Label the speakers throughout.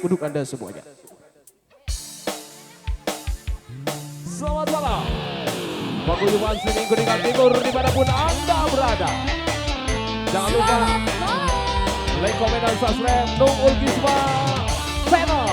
Speaker 1: untuk Anda semuanya. Selamat malam. Paguyuban Seni Kuningan Timur dimanapun Anda berada. Jangan lupa like, komen, dan subscribe Nung Ulkisma Channel.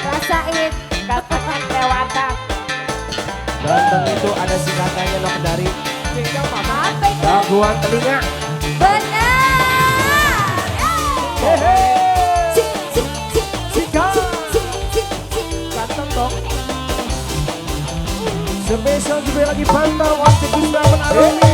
Speaker 2: Rasain katanya kelewatan.
Speaker 1: Ganteng itu ada singkatannya loh dari gangguan telinga.
Speaker 2: Benar.
Speaker 1: Ganteng dong. Spesial juga lagi pantau waktu kita menarungi.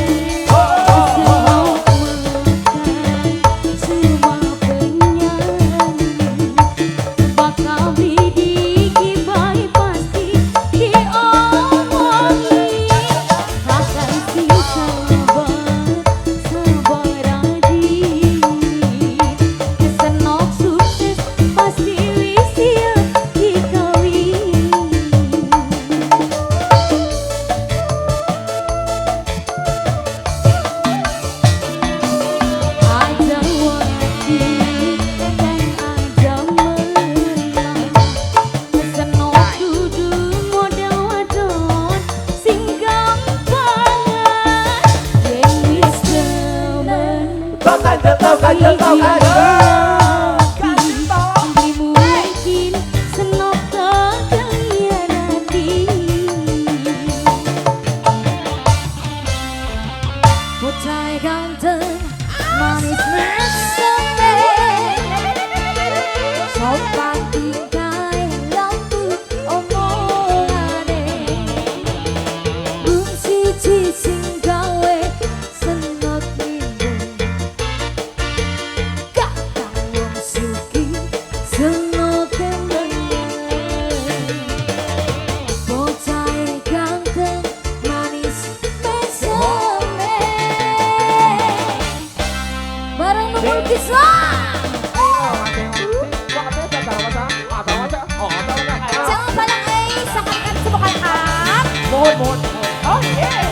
Speaker 2: Mohon. Oh yes.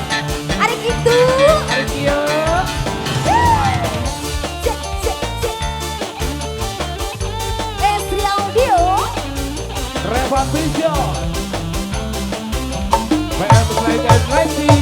Speaker 2: Hari gitu.
Speaker 1: Hari kia.
Speaker 2: Estri Audio.
Speaker 1: Revan Vision. PM Selain Racing.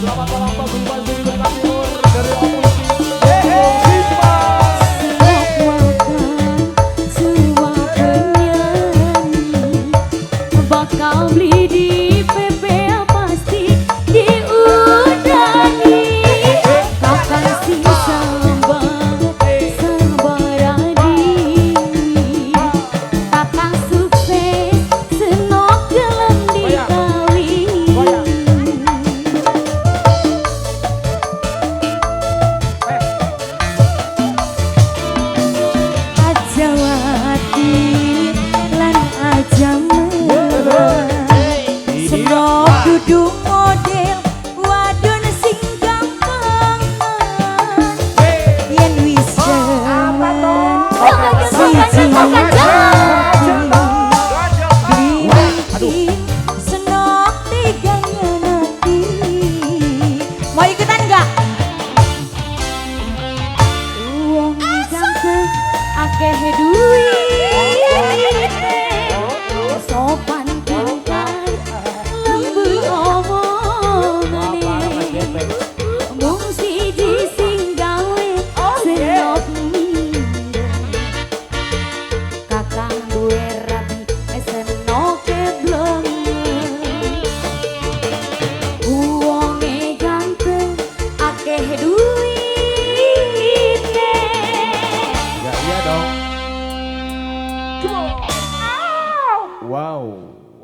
Speaker 1: Selamat malam Pak Gulman dari Bengkak Timur dari Otomotif Bima.
Speaker 3: Semua penyanyi bakal beli di PP pasti diundangi. Kapan sih sabar adimi, kakang sukses senok gelem dikawin. Ajawati lan ajaman senok duduk model wadon sing gampang yen wis jaman siji senok teganya nanti mau ikutan